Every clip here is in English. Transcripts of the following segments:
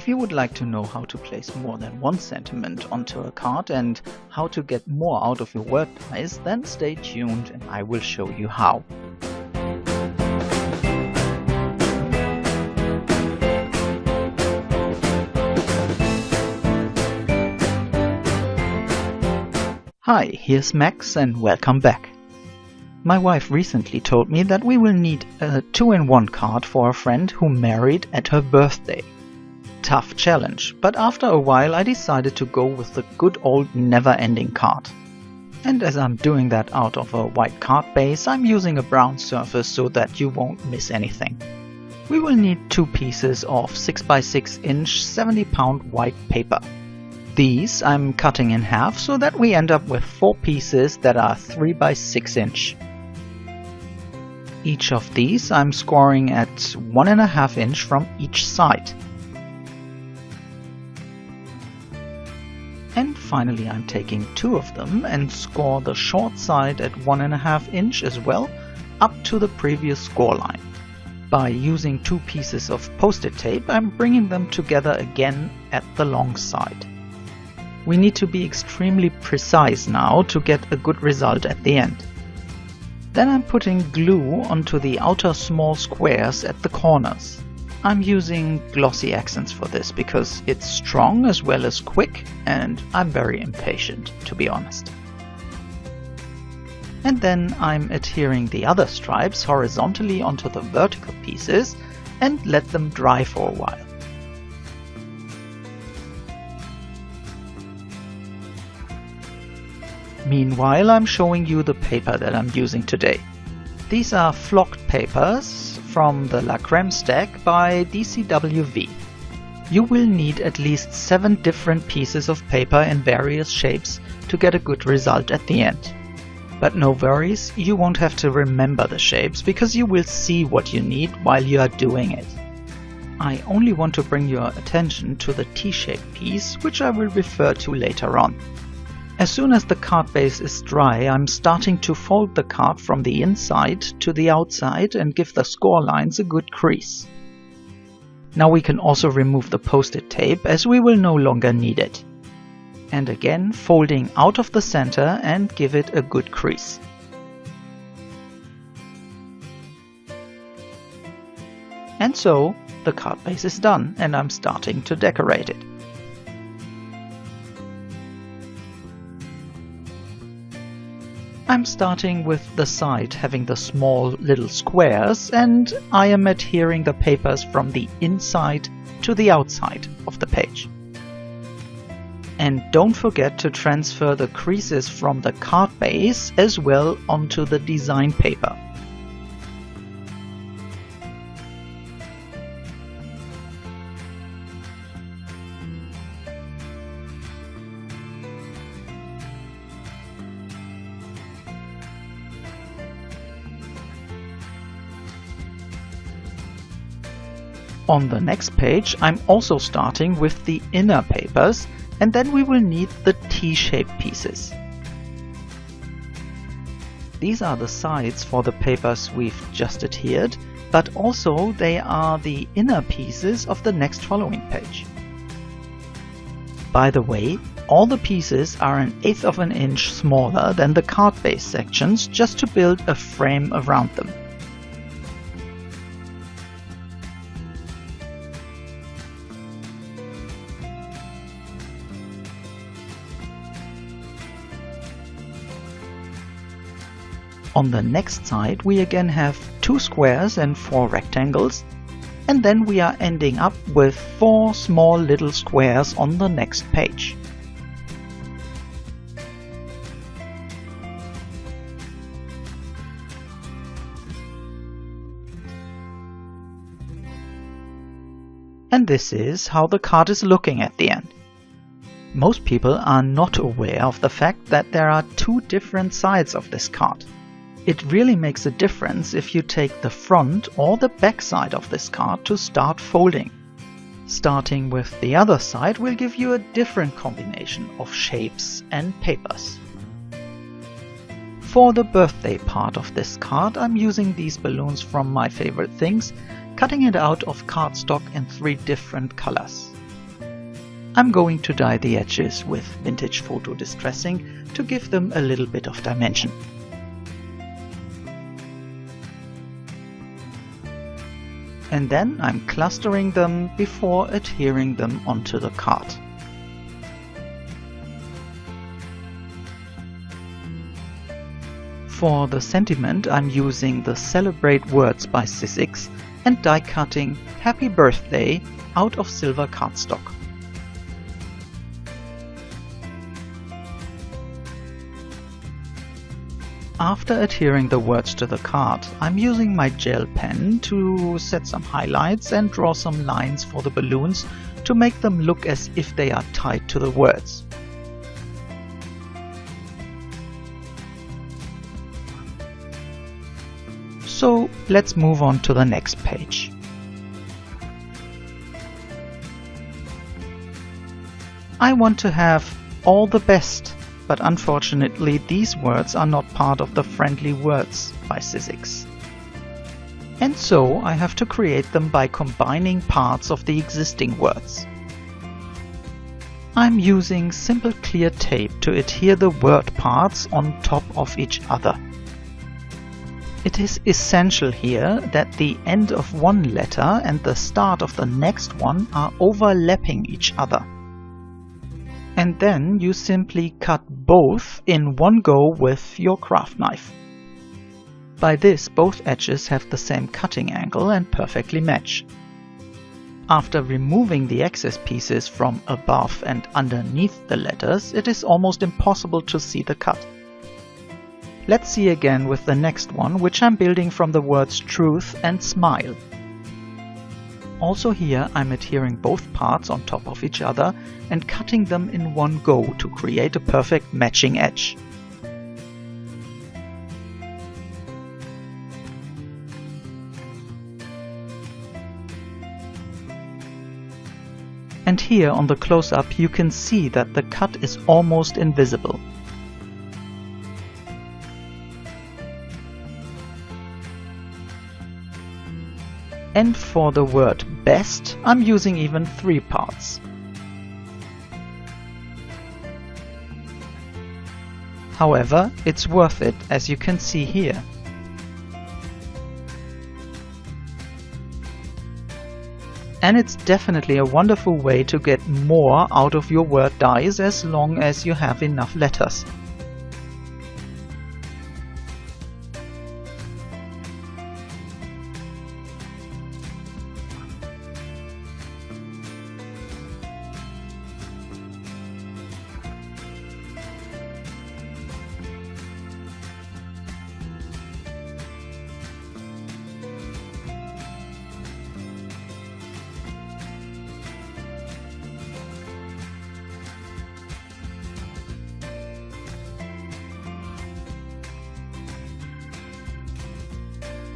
If you would like to know how to place more than one sentiment onto a card and how to get more out of your word ties, then stay tuned and I will show you how. Hi, here's Max and welcome back. My wife recently told me that we will need a 2-in-1 card for a friend who married at her birthday. Tough challenge, but after a while I decided to go with the good old never-ending card. And as I'm doing that out of a white card base, I'm using a brown surface so that you won't miss anything. We will need 2 pieces of 6x6 inch 70-pound white paper. These I'm cutting in half so that we end up with 4 pieces that are 3x6 inch. Each of these I'm scoring at 1.5 inch from each side. And finally I'm taking 2 of them and score the short side at 1.5 inch as well, up to the previous score line. By using 2 pieces of post-it tape, I'm bringing them together again at the long side. We need to be extremely precise now to get a good result at the end. Then I'm putting glue onto the outer small squares at the corners. I'm using glossy accents for this because it's strong as well as quick, and I'm very impatient, to be honest. And then I'm adhering the other stripes horizontally onto the vertical pieces and let them dry for a while. Meanwhile, I'm showing you the paper that I'm using today. These are flocked papers from the Creme stack by DCWV. You will need at least 7 different pieces of paper in various shapes to get a good result at the end. But no worries, you won't have to remember the shapes because you will see what you need while you are doing it. I only want to bring your attention to the T-shaped piece, which I will refer to later on. As soon as the card base is dry, I'm starting to fold the card from the inside to the outside and give the score lines a good crease. Now we can also remove the post-it tape as we will no longer need it. And again, folding out of the center and give it a good crease. And so, the card base is done and I'm starting to decorate it. I'm starting with the side having the small little squares, and I am adhering the papers from the inside to the outside of the page. And don't forget to transfer the creases from the card base as well onto the design paper. On the next page, I'm also starting with the inner papers, and then we will need the T-shaped pieces. These are the sides for the papers we've just adhered, but also they are the inner pieces of the next following page. By the way, all the pieces are 1/8 of an inch smaller than the card base sections just to build a frame around them. On the next side we again have 2 squares and 4 rectangles, and then we are ending up with 4 small little squares on the next page. And this is how the card is looking at the end. Most people are not aware of the fact that there are 2 different sides of this card. It really makes a difference if you take the front or the back side of this card to start folding. Starting with the other side will give you a different combination of shapes and papers. For the birthday part of this card, I'm using these balloons from My Favorite Things, cutting it out of cardstock in 3 different colors. I'm going to dye the edges with vintage photo distressing to give them a little bit of dimension. And then I'm clustering them before adhering them onto the card. For the sentiment, I'm using the Celebrate Words by Sizzix and die cutting Happy Birthday out of silver cardstock. After adhering the words to the card, I'm using my gel pen to set some highlights and draw some lines for the balloons to make them look as if they are tied to the words. So let's move on to the next page. I want to have all the best, but unfortunately these words are not part of the Friendly Words by Sizzix. And so I have to create them by combining parts of the existing words. I'm using simple clear tape to adhere the word parts on top of each other. It is essential here that the end of one letter and the start of the next one are overlapping each other. And then you simply cut both in one go with your craft knife. By this, both edges have the same cutting angle and perfectly match. After removing the excess pieces from above and underneath the letters, it is almost impossible to see the cut. Let's see again with the next one, which I'm building from the words truth and smile. Also here I'm adhering both parts on top of each other and cutting them in one go to create a perfect matching edge. And here on the close-up you can see that the cut is almost invisible. And for the word best, I'm using even 3 parts. However, it's worth it, as you can see here. And it's definitely a wonderful way to get more out of your word dies as long as you have enough letters.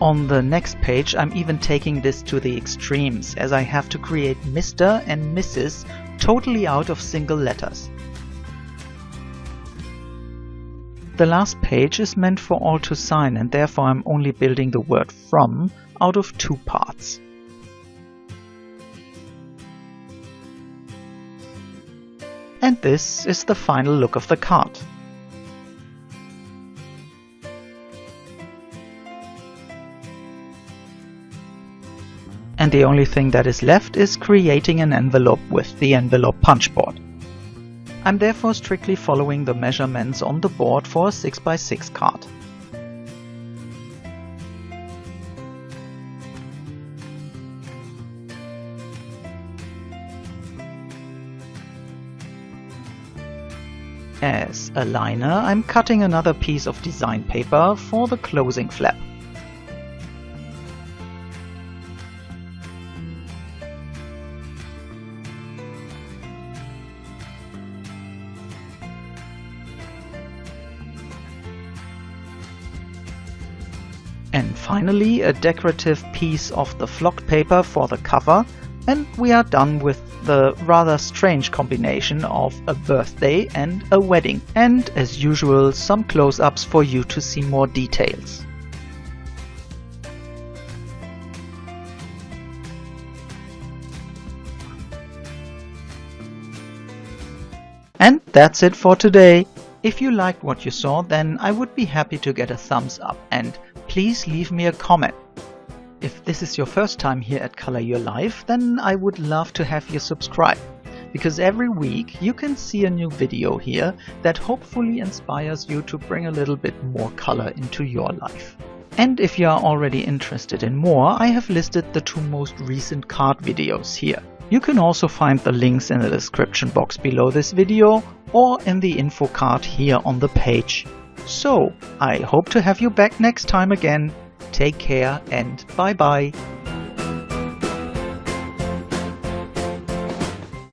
On the next page I'm even taking this to the extremes, as I have to create Mr. and Mrs. totally out of single letters. The last page is meant for all to sign, and therefore I'm only building the word from out of 2 parts. And this is the final look of the card. And the only thing that is left is creating an envelope with the envelope punch board. I'm therefore strictly following the measurements on the board for a 6x6 card. As a liner, I'm cutting another piece of design paper for the closing flap. And finally, a decorative piece of the flocked paper for the cover, and we are done with the rather strange combination of a birthday and a wedding. And as usual, some close-ups for you to see more details. And that's it for today. If you liked what you saw, then I would be happy to get a thumbs up, and please leave me a comment. If this is your first time here at Color Your Life, then I would love to have you subscribe, because every week you can see a new video here that hopefully inspires you to bring a little bit more color into your life. And if you are already interested in more, I have listed the 2 most recent card videos here. You can also find the links in the description box below this video or in the info card here on the page. So, I hope to have you back next time again. Take care and bye bye.